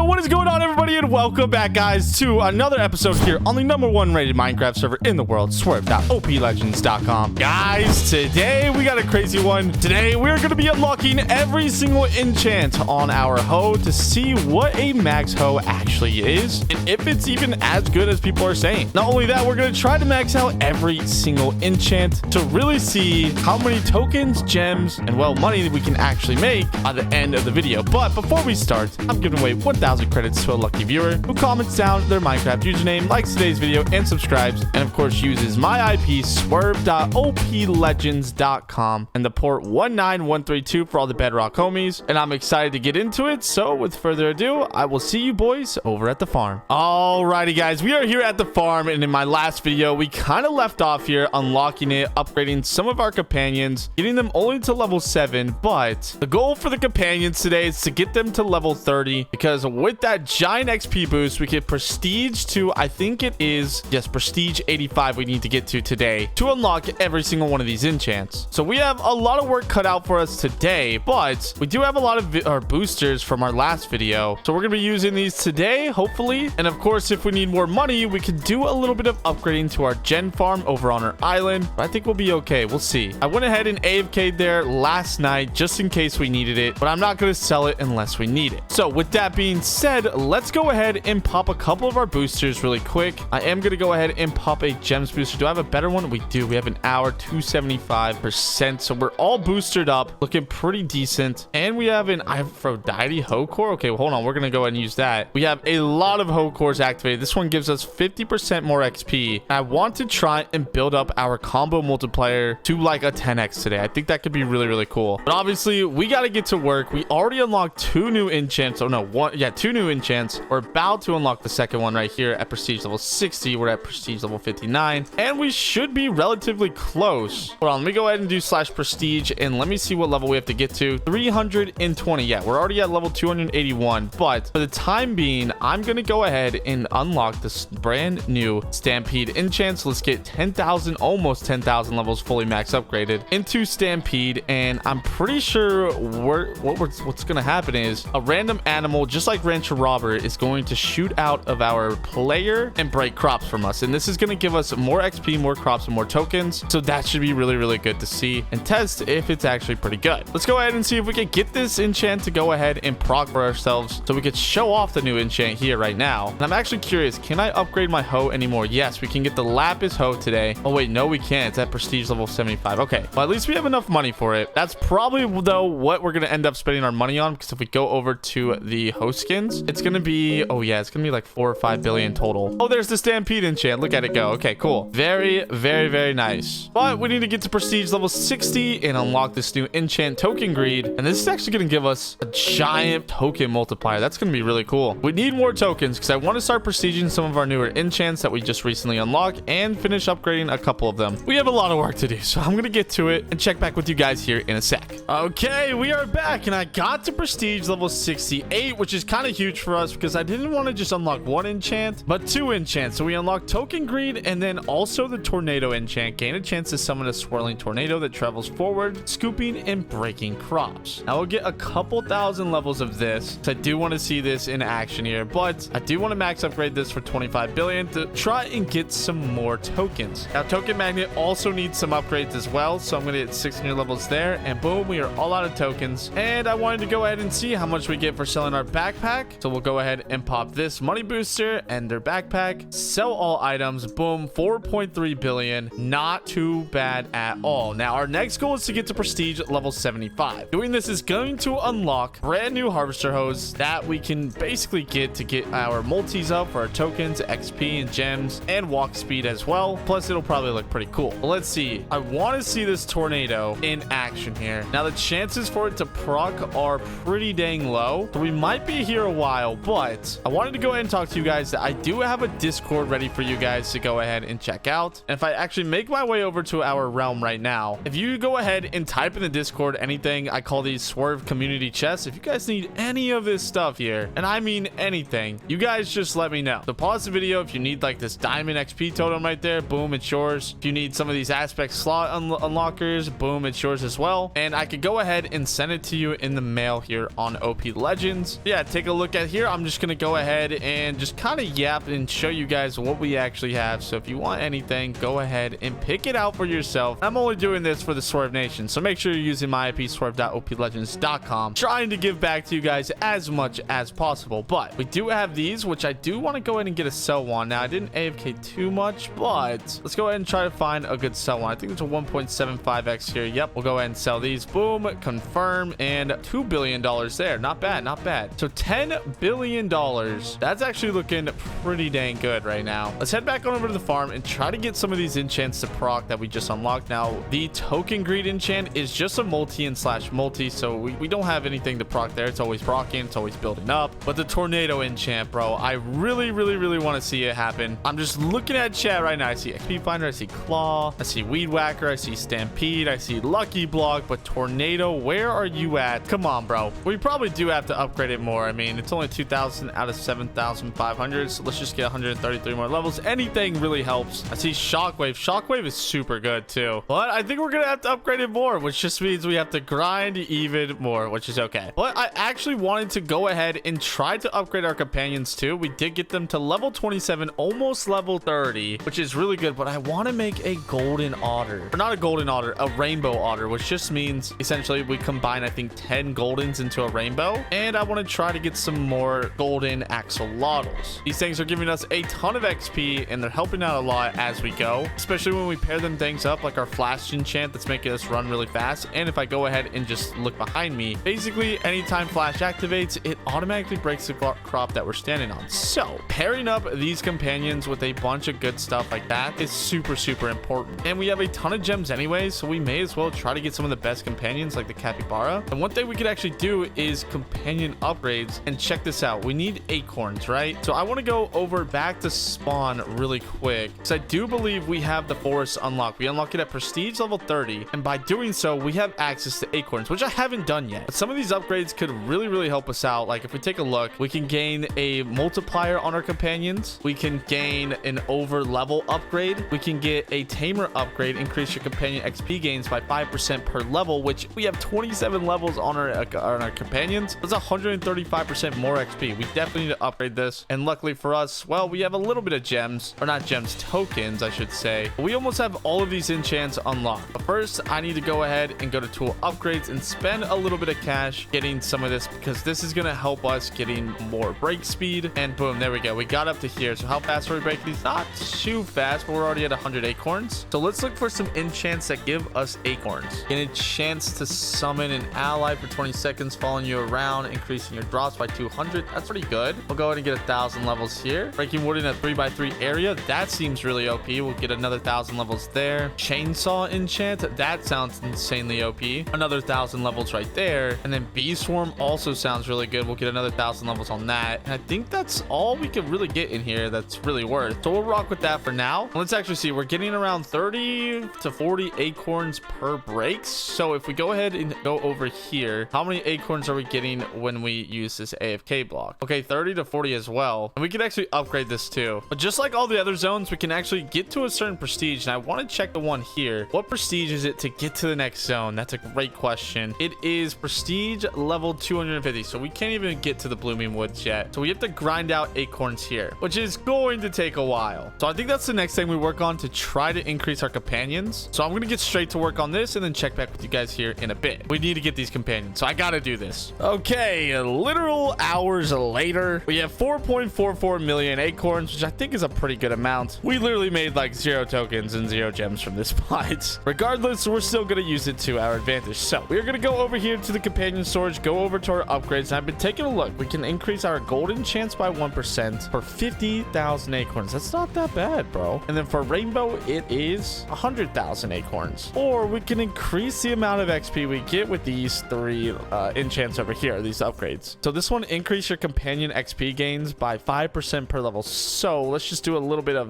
What is going on, everybody, and welcome back, guys, to another episode here on the #1 rated Minecraft server in the world, Swurv.oplegends.com. Guys, today we got a crazy one. Today we're going to be unlocking every single enchant on our hoe to see what a max hoe actually is and if it's even as good as people are saying. Not only that, we're going to try to max out every single enchant to really see how many tokens, gems, and, well, money that we can actually make at the end of the video. But before we start, I'm giving away 1,000 credits to a lucky viewer who comments down their Minecraft username, likes today's video, and subscribes, and of course uses my IP Swurv.oplegends.com and the port 19132 for all the Bedrock homies. And I'm excited to get into it, so with further ado, I will see you boys over at the farm. Alrighty, guys, we are here at the farm, and in my last video we kind of left off here unlocking it, upgrading some of our companions, getting them only to level 7, but the goal for the companions today is to get them to level 30, because with that giant XP boost we get prestige to, I think it is, yes, prestige 85 we need to get to today to unlock every single one of these enchants. So we have a lot of work cut out for us today, but we do have a lot of our boosters from our last video, so we're gonna be using these today, hopefully. And of course, if we need more money, we can do a little bit of upgrading to our gen farm over on our island, but I think we'll be okay. We'll see. I went ahead and AFK'd there last night just in case we needed it, but I'm not going to sell it unless we need it. So with that being said, let's go ahead and pop a couple of our boosters really quick. I am going to go ahead and pop a gems booster. Do I have a better one? We do. We have an hour 275%, so we're all boosted up, looking pretty decent. And we have an Aphrodite hoe core. Okay, well, hold on, we're going to go ahead and use that. We have a lot of hoe cores activated. This one gives us 50% more XP. I want to try and build up our combo multiplier to like a 10x today. I think that could be really, really cool. But obviously, we got to get to work. We already unlocked 2 new enchants. Oh no, 2 new enchants. We're about to unlock the second one right here at prestige level 60. We're at prestige level 59, and we should be relatively close. Hold on, let me go ahead and do /prestige, and let me see what level we have to get to. 320. Yeah, we're already at level 281, but for the time being, I'm gonna go ahead and unlock this brand new Stampede enchant. So let's get 10,000, almost 10,000 levels fully max upgraded into Stampede, and I'm pretty sure what's gonna happen is a random animal, just like Rancher Robber, is going to shoot out of our player and break crops from us, and this is going to give us more XP, more crops, and more tokens. So that should be really, really good to see and test if it's actually pretty good. Let's go ahead and see if we can get this enchant to go ahead and proc for ourselves so we could show off the new enchant here right now. And I'm actually curious, can I upgrade my hoe anymore? Yes, we can get the lapis hoe today. Oh wait, no, we can't. It's at prestige level 75. Okay, well, at least we have enough money for it. That's probably, though, what we're going to end up spending our money on, because if we go over to the host skins, it's going to be, oh yeah, it's going to be like 4 or 5 billion total. Oh, there's the Stampede enchant. Look at it go. Okay, cool. Very, very, very nice. But we need to get to prestige level 60 and unlock this new enchant, Token Greed. And this is actually going to give us a giant token multiplier. That's going to be really cool. We need more tokens because I want to start prestiging some of our newer enchants that we just recently unlocked and finish upgrading a couple of them. We have a lot of work to do, so I'm going to get to it and check back with you guys here in a sec. Okay, we are back, and I got to prestige level 68, which is kind of huge for us because I didn't want to just unlock 1 enchant, but 2 enchants. So we unlocked Token Greed and then also the Tornado enchant. Gain a chance to summon a swirling tornado that travels forward, scooping and breaking crops. Now we'll get a couple thousand levels of this, so I do want to see this in action here, but I do want to max upgrade this for 25 billion to try and get some more tokens. Now Token Magnet also needs some upgrades as well, so I'm going to get 600 levels there, and boom, we are all out of tokens. And I wanted to go ahead and see how much we get for selling our backpack, so we'll go ahead and pop this money booster and their backpack, sell all items, boom, 4.3 billion. Not too bad at all. Now our next goal is to get to prestige level 75. Doing this is going to unlock brand new harvester hoes that we can basically get to get our multis up for our tokens, XP, and gems, and walk speed as well. Plus it'll probably look pretty cool. But let's see, I want to see this tornado in action here. Now the chances for it to proc are pretty dang low, so we might be here a while, but I wanted to go ahead and talk to you guys that I do have a Discord ready for you guys to go ahead and check out. And if I actually make my way over to our realm right now, if you go ahead and type in the Discord anything, I call these Swurv community chests. If you guys need any of this stuff here, and I mean anything, you guys just let me know. So pause the video if you need like this diamond XP totem right there, boom, it's yours. If you need some of these aspect slot unlockers, boom, it's yours as well. And I could go ahead and send it to you in the mail here on OpLegends. Yeah, take a look at here. I'm just just gonna go ahead and just kind of yap and show you guys what we actually have. So if you want anything, go ahead and pick it out for yourself. I'm only doing this for the Swurv Nation, so make sure you're using my IP swurv.oplegends.com, trying to give back to you guys as much as possible. But we do have these, which I do want to go ahead and get a sell one. Now I didn't AFK too much, but let's go ahead and try to find a good sell one. I think it's a 1.75x here. Yep, we'll go ahead and sell these. Boom, confirm, and $2 billion there. Not bad, not bad. So $10 billion. That's actually looking pretty dang good right now. Let's head back on over to the farm and try to get some of these enchants to proc that we just unlocked. Now the token greed enchant is just a multi and slash multi, so we don't have anything to proc there. It's always procking, it's always building up. But the tornado enchant, bro, I really want to see it happen. I'm just looking at chat right now. I see XP Finder, I see Claw, I see Weed Whacker, I see Stampede, I see Lucky Block, but Tornado, where are you at? Come on, bro. We probably do have to upgrade it more. I mean, it's only 2,000 out of 7,500, so let's just get 133 more levels. Anything really helps. I see Shockwave. Shockwave is super good too, but I think we're gonna have to upgrade it more, which just means we have to grind even more, which is okay. But I actually wanted to go ahead and try to upgrade our companions too. We did get them to level 27, almost level 30, which is really good, but I want to make a golden otter, or not a golden otter, a rainbow otter, which just means essentially we combine, I think, 10 goldens into a rainbow. And I want to try to get some more golden axolotls. These things are giving us a ton of XP and they're helping out a lot as we go, especially when we pair them things up like our flash enchant that's making us run really fast. And if I go ahead and just look behind me, basically anytime flash activates, it automatically breaks the crop that we're standing on. So pairing up these companions with a bunch of good stuff like that is super important. And we have a ton of gems anyway, so we may as well try to get some of the best companions like the capybara. And one thing we could actually do is companion upgrades. And check this out, we need acorns, right? So I want to go over back to spawn really quick because I do believe we have the forest unlocked. We unlock it at prestige level 30, and by doing so we have access to acorns, which I haven't done yet. But some of these upgrades could really help us out. Like if we take a look, we can gain a multiplier on our companions, we can gain an over level upgrade, we can get a tamer upgrade, increase your companion XP gains by 5% per level, which we have 27 levels on our companions. That's 135% more XP. We definitely need to upgrade this. And luckily for us, well, we have a little bit of gems, or not gems, tokens I should say. We almost have all of these enchants unlocked. But first I need to go ahead and go to tool upgrades and spend a little bit of cash getting some of this, because this is going to help us getting more break speed. And boom, there we go, we got up to here. So how fast are we breaking these? Not too fast, but we're already at 100 acorns. So let's look for some enchants that give us acorns. Get a chance to summon an ally for 20 seconds, following you around, increasing your drops by 200. That's pretty good. We'll go ahead and get 1,000 levels here. Breaking wood in a 3x3 area, that seems really OP. We'll get another 1,000 levels there. Chainsaw enchant, that sounds insanely OP. Another 1,000 levels right there. And then bee swarm also sounds really good. We'll get another 1,000 levels on that. And I think that's all we could really get in here that's really worth. So we'll rock with that for now. Let's actually see, we're getting around 30 to 40 acorns per break. So if we go ahead and go over here, how many acorns are we getting when we use this AFK block? Okay, 30 to 40 as well. And we can actually upgrade this too. But just like all the other zones, we can actually get to a certain prestige. And I want to check the one here. What prestige is it to get to the next zone? That's a great question. It is prestige level 250. So we can't even get to the blooming woods yet. So we have to grind out acorns here, which is going to take a while. So I think that's the next thing we work on to try to increase our companions. So I'm going to get straight to work on this and then check back with you guys here in a bit. We need to get these companions, so I got to do this. Okay, literal hours later, we have 4.44 million acorns, which I think is a pretty good amount. We literally made like 0 tokens and 0 gems from this spot. Regardless, we're still going to use it to our advantage. So we're going to go over here to the companion storage, go over to our upgrades, and I've been taking a look. We can increase our golden chance by 1% for 50,000 acorns. That's not that bad, bro. And then for rainbow, it is 100,000 acorns. Or we can increase the amount of XP we get with these 3 enchants over here, these upgrades. So this one, increase your companion XP gains by 5% per level. So let's just do a little bit of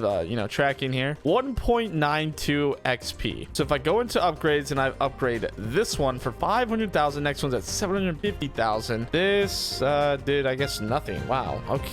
tracking here. 1.92 XP. So if I go into upgrades and I upgrade this one for 500,000, next one's at 750,000. This did, I guess, nothing. Wow. Okay.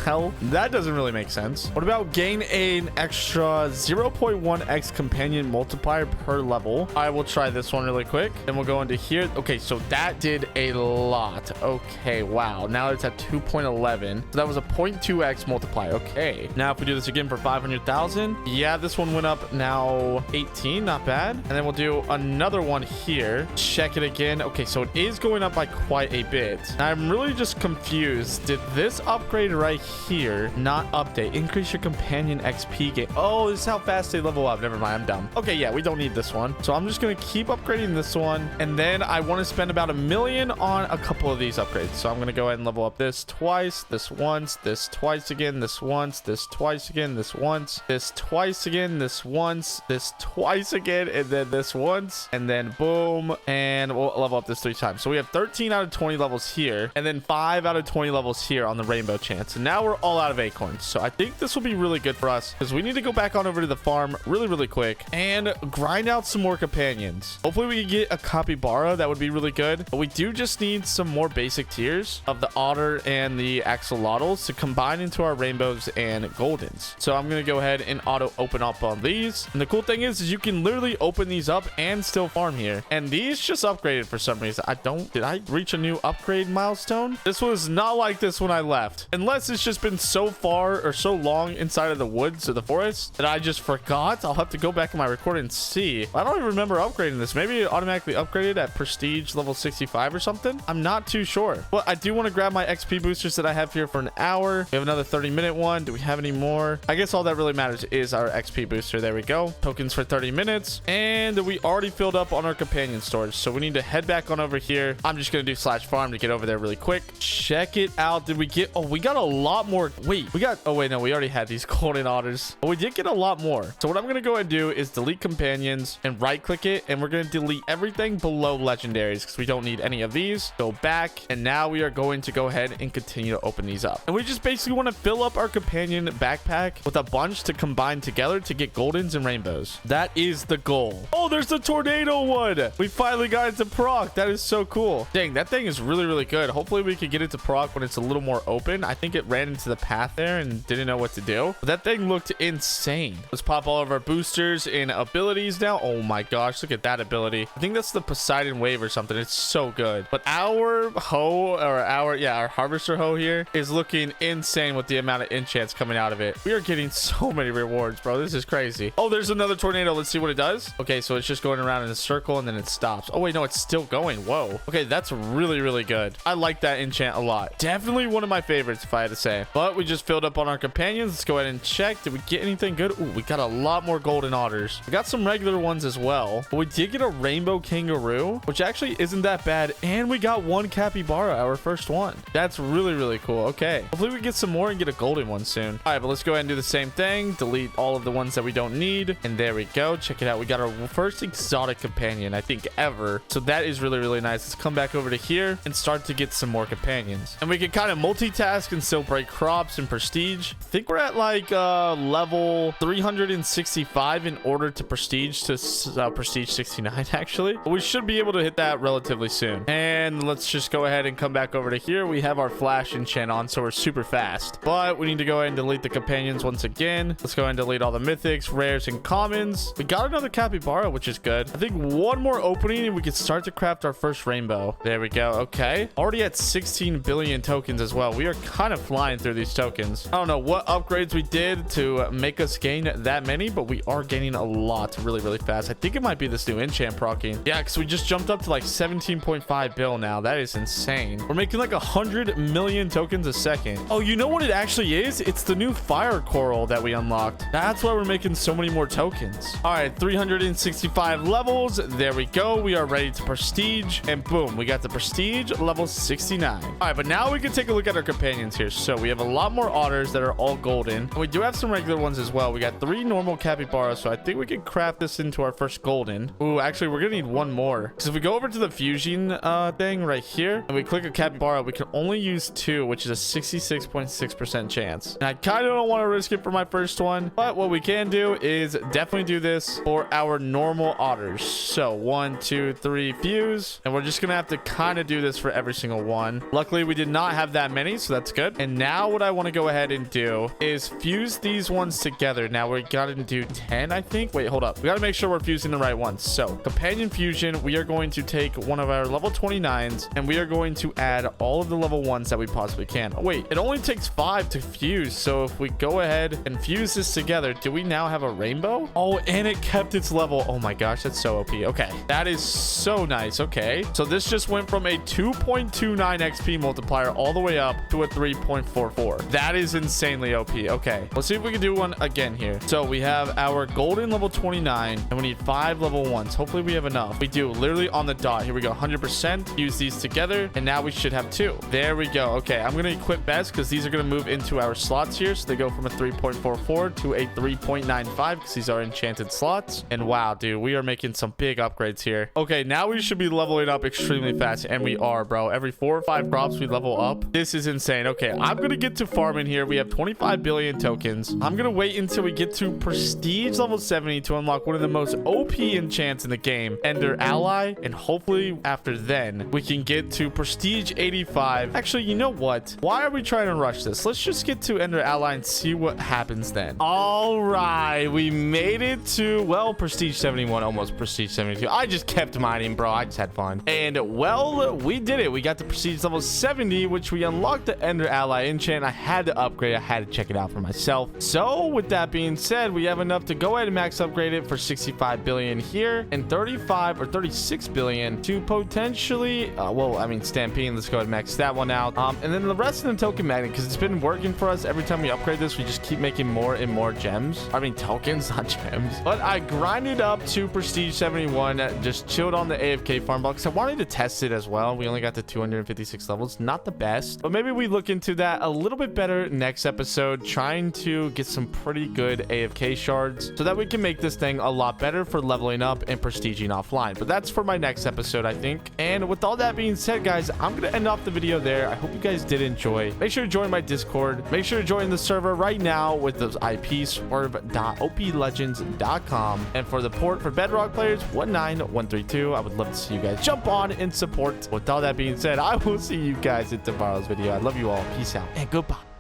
Well, that doesn't really make sense. What about gain an extra 0.1x companion multiplier per level? I will try this one really quick. Then we'll go into here. Okay, so that did a lot. Okay, wow. Now it's at 2.11. So that was a 0.2x multiply. Okay. Now if we do this again for 500,000, yeah, this one went up now 18. Not bad. And then we'll do another one here. Check it again. Okay, so it is going up by quite a bit. Now, I'm really just confused. Did this upgrade right here not update? Increase your companion XP gain. Oh, this is how fast they level up. Never mind, I'm dumb. Okay, yeah, we don't need this one. So I'm just going to keep upgrading this one. And then I want to spend about $1 million on a couple of these upgrades. So I'm going to go ahead and level up this twice, this once, this twice again, this once, this twice again, this once, this twice again, this once, this twice again, and then this once, and then boom, and we'll level up this 3 times. So we have 13 out of 20 levels here, and then 5 out of 20 levels here on the rainbow chance. And now we're all out of acorns. So I think this will be really good for us because we need to go back on over to the farm really quick and grind out some more companions. Hopefully we can get a capybara. That would be really good. But we do just need some more basic tiers of the otter and the axolotls to combine into our rainbows and goldens. So I'm going to go ahead and auto open up on these. And the cool thing is you can literally open these up and still farm here. And these just upgraded for some reason. Did I reach a new upgrade milestone? This was not like this when I left. Unless it's just been so far or so long inside of the woods or the forest that I just forgot. I'll have to go back in my recording and see. I don't even remember upgrading this. Maybe it automatically upgraded at prestige level 65 or something. I'm not too sure. But I do want to grab my XP boosters that I have here for an hour. We have another 30-minute one. Do we have any more? I guess all that really matters is our XP booster. There we go. Tokens for 30 minutes. And we already filled up on our companion storage. So we need to head back on over here. I'm just going to do /farm to get over there really quick. Check it out. Did we get... Oh, we got a lot more. Wait, we got... Oh, wait, no. We already had these golden otters. But we did get a lot more. So what I'm going to go ahead and do is delete companions and right-click it. And we're going to delete everything below legendaries because we don't need any of these. Go back. And now we are going to go ahead and continue to open these up. And we just basically want to fill up our companion backpack with a bunch to combine together to get goldens and rainbows. That is the goal. Oh, there's the tornado one. We finally got it to proc. That is so cool. Dang, that thing is really good. Hopefully we can get it to proc when it's a little more open. I think it ran into the path there and didn't know what to do. But that thing looked insane. Let's pop all of our boosters and abilities now. Oh my gosh, look at that ability. I think that's the Poseidon wave or something. It's so good. But our hoe or our harvester hoe here is looking insane with the amount of enchants coming out of it. We are getting so many rewards, bro. This is crazy. Oh, there's another tornado. Let's see what it does. Okay, so it's just going around in a circle and then it stops. Oh wait, no, it's still going. Whoa. Okay, that's really good. I like that enchant a lot. Definitely one of my favorites if I had to say. But we just filled up on our companions. Let's go ahead and check. Did we get anything good? Ooh, we got a lot more golden otters. We got some regular ones as well. But we did get a rainbow kangaroo, which actually isn't that bad. And we got one capybara, our first one. That's really cool. Okay. Hopefully we get some more and get a golden one soon. All right, but let's go ahead and do the same thing. Delete all of the ones that we don't need. And there we go. Check it out. We got our first exotic companion, I think, ever. So that is really nice. Let's come back over to here and start to get some more companions. And we can kind of multitask and still break crops and prestige. I think we're at like level 365 in order to prestige to prestige 69 actually. But we should be able to hit that relatively soon. And let's just go ahead and come back over to here. We have our flash enchant on, so we're super fast. But we need to go ahead and delete the companions once again. Let's go ahead and delete all the mythics, rares, and commons. We got another capybara, which is good. I think one more opening and we can start to craft our first rainbow. There we go. Okay. Already at 16 billion tokens as well. We are kind of flying through these tokens. I don't know what upgrades we did to make us gain that many, but we are gaining a lot really fast. I think it might be this new enchant proccing. Yeah, because we just jumped up to like 17.5 bill now. That is insane. We're making like 100 million tokens a second. Oh, you know what it actually is? It's the new fire coral that we unlocked. That's why we're making so many more tokens. All right, 365 levels. There we go. We are ready to prestige. And boom, we got the prestige level 69. All right, but now we can take a look at our companions here. So we have a lot more otters that are all golden. And we do have some regular ones as well. We got 3 normal capybaras. So I think we can craft this into our first golden. Ooh, actually, we're going to need one more. Because if we go over to the fusion thing right here and we click a capybara, we can only use 2, which is a 66.6% chance. And I kind of don't want to risk it for my first one. But what we can do is definitely do this for our normal otters. So 1, 2, 3 fuse. And we're just going to have to kind of do this for every single one. Luckily, we did not have that many, so that's good. And now what I want to go ahead and do is fuse these ones together. Now we got to do 10, I think. Wait, hold up. We got to make sure we're fusing the right ones. So companion fusion, we are going to take one of our level 29s and we are going to add all of the level ones that we possibly can. Oh, wait, it only takes 5 to fuse. So if we go ahead and fuse this together, do we now have a rainbow? Oh, and it kept its level. Oh my gosh, that's so OP. Okay, that is so nice. Okay, so this just went from a 2.29 XP multiplier all the way up to a 3.44. That is insanely OP. Okay, let's see if we can do one again here. So we have our golden level 29, and we need 5 level 1s. Hopefully we have enough. We do, literally on the dot. Here we go, 100%. Use these together, and now we should have 2. There we go. Okay, I'm gonna equip best because these are gonna move into our slots here. So they go from a 3.44 to a 3.95 because these are enchanted slots. And wow, dude, we are making some big upgrades here. Okay, now we should be leveling up extremely fast, and we are, bro. Every 4 or 5 crops we level up. This is insane. Okay, I'm gonna get to farming here. We have 25 billion tokens. I'm gonna wait until we get to prestige level 70 to unlock one of the most OP enchants in the game, Ender Ally, and hopefully after then we can get to prestige 85. Actually, you know what, why are we trying to rush this? Let's just get to Ender Ally and see what happens then. All right, we made it to, well, prestige 71, almost prestige 72. I just kept mining, bro. I just had fun. And well, we did it. We got to prestige level 70, which we unlocked the Ender Ally enchant. I had to upgrade. I had to check it out for myself. So with that being said, we have enough to go ahead and max upgrade it for 65 billion here and 35 or 36 billion to potentially, well, I mean, Stampede. Let's go ahead and max that one out. And then the rest of the token magnet, because it's been working for us. Every time we upgrade this, we just keep making more and more gems. I mean, tokens, not gems. But I grinded up to prestige 71, just chilled on the AFK farm box. I wanted to test it as well. We only got to 256 levels. Not the best, but maybe we look into that a little bit better next episode, trying to get some pretty good AFK shards so that we can make this thing a lot better for leveling up and prestiging offline. But that's for my next episode, I think. And with all that being said, guys, I'm gonna end off the video there. I hope you guys did enjoy. Make sure to join my Discord. Make sure to join the server right now with those IPs, swurv.oplegends.com. And for the port for Bedrock players, 19132. I would love to see you guys jump on and support. With all that being said, I will see you guys in tomorrow's video. I love you all. Peace out and goodbye.